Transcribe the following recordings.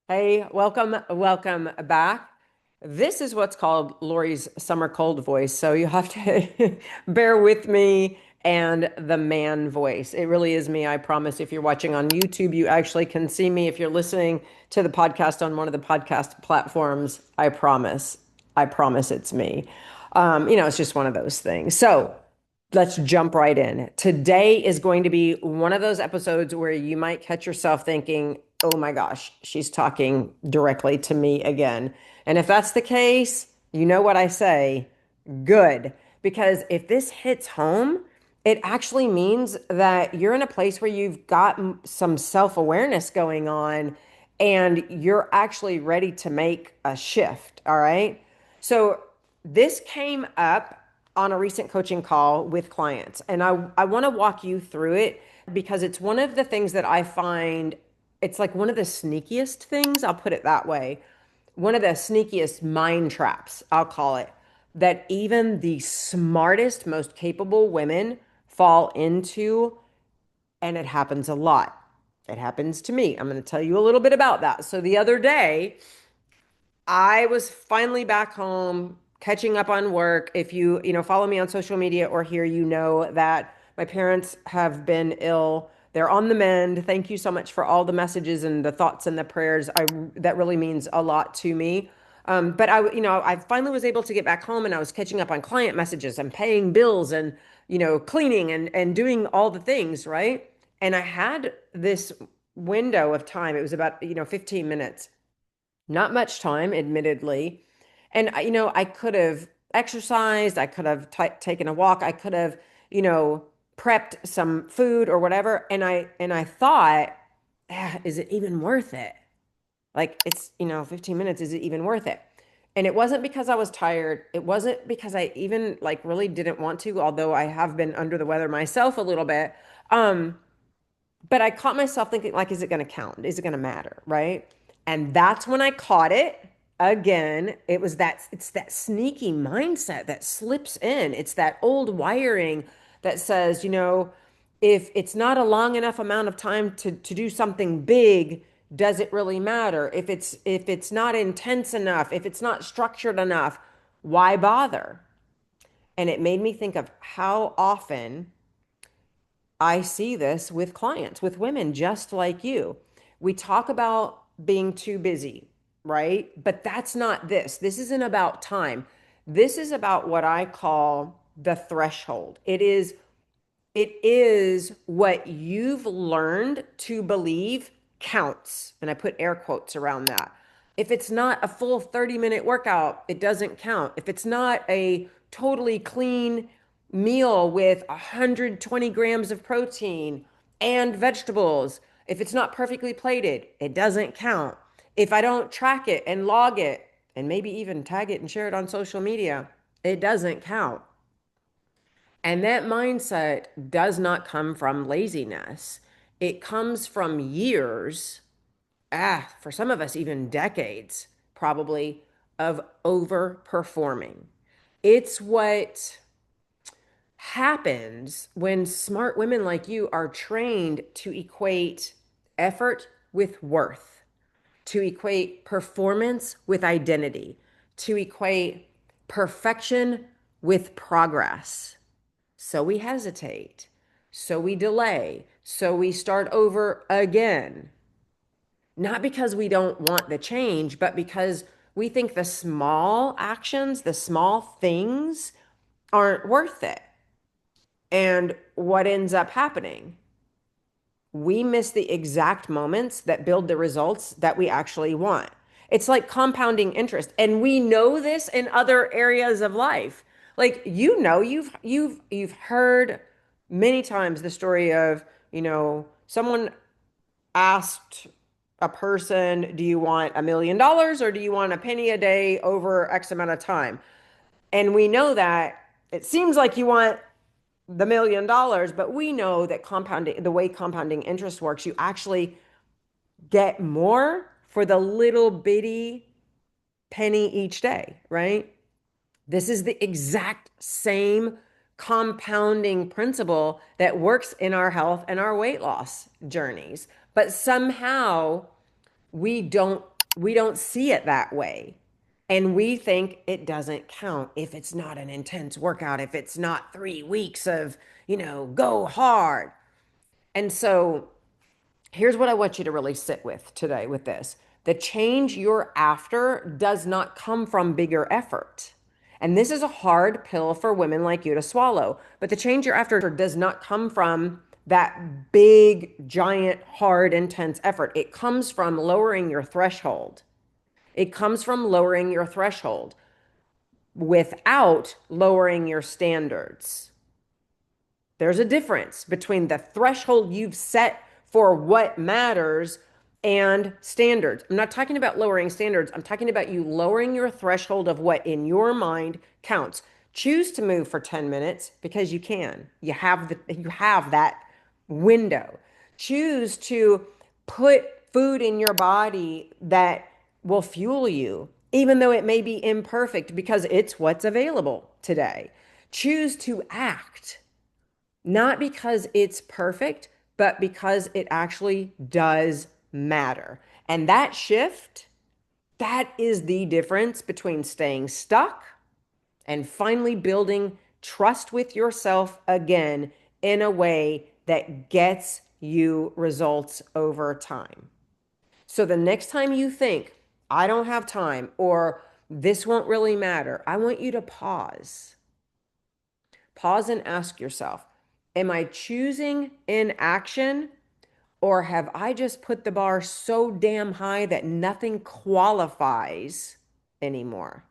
Hey, welcome back. This is what's called Lori's summer cold voice. So you have to bear with me and the man voice. It really is me, I promise. If you're watching on YouTube, you actually can see me. If you're listening to the podcast on one of the podcast platforms, I promise. I promise it's me. It's just one of those things. So let's jump right in. Today is going to be one of those episodes where you might catch yourself thinking, oh my gosh, she's talking directly to me again. And if that's the case, you know what I say, good. Because if this hits home, it actually means that you're in a place where you've got some self-awareness going on and you're actually ready to make a shift. All right. So this came up on a recent coaching call with clients, and I want to walk you through it because it's one of the things that I find it's like one of the sneakiest things, I'll put it that way. One of the sneakiest mind traps, I'll call it, that even the smartest, most capable women fall into, and it happens a lot. It happens to me. I'm going to tell you a little bit about that. So the other day, I was finally back home, catching up on work. If you follow me on social media or here, you know that my parents have been ill. They're on the mend. Thank you so much for all the messages and the thoughts and the prayers. That really means a lot to me. But I finally was able to get back home and I was catching up on client messages and paying bills and, cleaning and doing all the things, right? And I had this window of time. It was about, 15 minutes, not much time, admittedly. And I could have exercised, I could have taken a walk, I could have, prepped some food or whatever. And I thought, is it even worth it? Like it's, 15 minutes, is it even worth it? And it wasn't because I was tired. It wasn't because I even like really didn't want to, although I have been under the weather myself a little bit. Um, but I caught myself thinking, like, is it going to count? Is it going to matter? Right. And that's when I caught it again. It's that sneaky mindset that slips in. It's that old wiring that says, if it's not a long enough amount of time to do something big, does it really matter? If it's not intense enough, if it's not structured enough, why bother? And it made me think of how often I see this with clients, with women just like you. We talk about being too busy, right? But that's not this. This isn't about time. This is about what I call the threshold. It is what you've learned to believe counts. And I put air quotes around that. If it's not a full 30-minute workout, it doesn't count. If it's not a totally clean meal with 120 grams of protein and vegetables, if it's not perfectly plated, it doesn't count. If I don't track it and log it and maybe even tag it and share it on social media, it doesn't count. And that mindset does not come from laziness. It comes from years, for some of us, even decades, probably, of overperforming. It's what happens when smart women like you are trained to equate effort with worth, to equate performance with identity, to equate perfection with progress. So we hesitate. So we delay. So we start over again. Not because we don't want the change, but because we think the small actions, the small things aren't worth it. And what ends up happening? We miss the exact moments that build the results that we actually want. It's like compounding interest. And we know this in other areas of life. Like you've heard many times the story of, someone asked a person, do you want $1 million or do you want a penny a day over X amount of time? And we know that it seems like you want the $1 million, but we know that the way compounding interest works, you actually get more for the little bitty penny each day, right? This is the exact same compounding principle that works in our health and our weight loss journeys. But somehow we don't we don't see it that way. And we think it doesn't count if it's not an intense workout, if it's not 3 weeks of, go hard. And so here's what I want you to really sit with today with this. The change you're after does not come from bigger effort. And this is a hard pill for women like you to swallow. But the change you're after does not come from that big, giant, hard, intense effort. It comes from lowering your threshold. It comes from lowering your threshold without lowering your standards. There's a difference between the threshold you've set for what matters and standards. I'm not talking about lowering standards. I'm talking about you lowering your threshold of what in your mind counts. Choose to move for 10 minutes because you can. You have that window. Choose to put food in your body that will fuel you, even though it may be imperfect because it's what's available today. Choose to act not because it's perfect, but because it actually does matter. And that shift, that is the difference between staying stuck and finally building trust with yourself again in a way that gets you results over time. So the next time you think, I don't have time, or this won't really matter, I want you to pause. Pause and ask yourself, am I choosing inaction, or have I just put the bar so damn high that nothing qualifies anymore?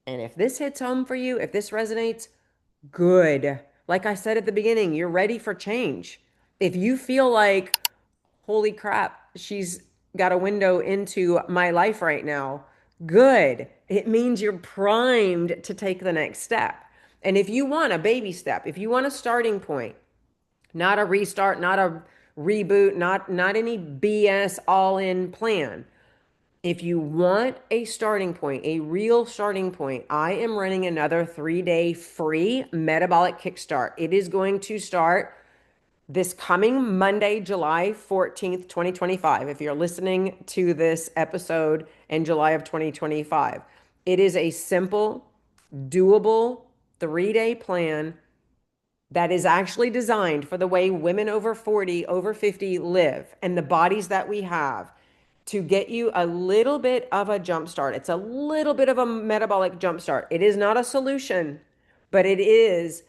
And if this hits home for you, if this resonates, good. Like I said at the beginning, you're ready for change. If you feel like, holy crap, she's got a window into my life right now, good. It means you're primed to take the next step. And if you want a baby step, if you want a starting point, not a restart, not a reboot, not any BS all in plan. If you want a starting point, a real starting point, I am running another 3-day free metabolic kickstart. It is going to start this coming Monday, July 14th, 2025. If you're listening to this episode in July of 2025, it is a simple, doable 3-day plan that is actually designed for the way women over 40, over 50 live and the bodies that we have to get you a little bit of a jump start. It's a little bit of a metabolic jump start. It is not a solution, but it is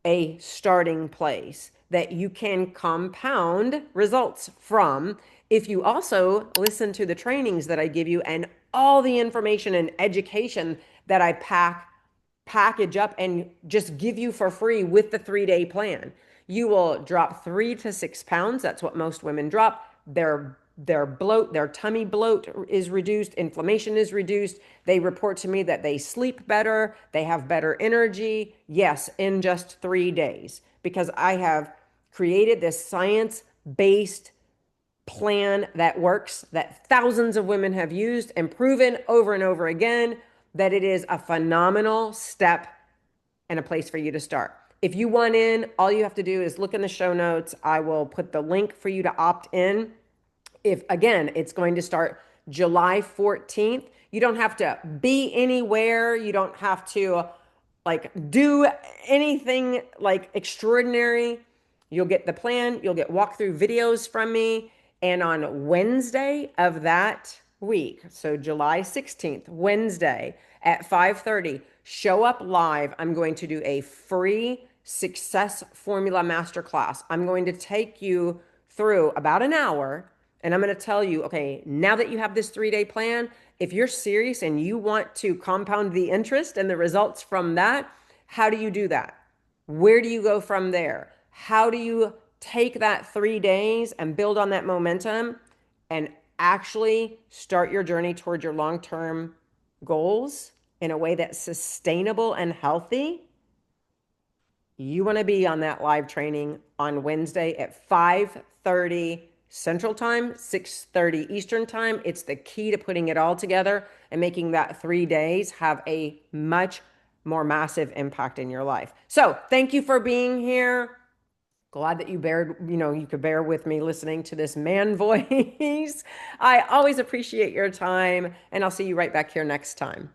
a starting place that you can compound results from if you also listen to the trainings that I give you and all the information and education that I package up and just give you for free with the 3-day plan. You will drop 3 to 6 pounds. That's what most women drop. Their bloat, their tummy bloat is reduced, inflammation is reduced. They report to me that they sleep better, they have better energy. Yes, in just 3 days, because I have created this science-based plan that works, that thousands of women have used and proven over and over again that it is a phenomenal step and a place for you to start. If you want in, all you have to do is look in the show notes. I will put the link for you to opt in. If again, it's going to start July 14th. You don't have to be anywhere. You don't have to do anything like extraordinary. You'll get the plan, you'll get walkthrough videos from me. And on Wednesday of that week, so July 16th, Wednesday at 5:30, show up live. I'm going to do a free success formula masterclass. I'm going to take you through about an hour and I'm going to tell you, okay, now that you have this 3-day plan, if you're serious and you want to compound the interest and the results from that, how do you do that? Where do you go from there? How do you take that 3 days and build on that momentum and actually start your journey towards your long-term goals in a way that's sustainable and healthy? You want to be on that live training on Wednesday at 5:30 Central Time, 6:30 Eastern Time. It's the key to putting it all together and making that 3 days have a much more massive impact in your life. So thank you for being here. Glad that you could bear with me listening to this man voice. I always appreciate your time, and I'll see you right back here next time.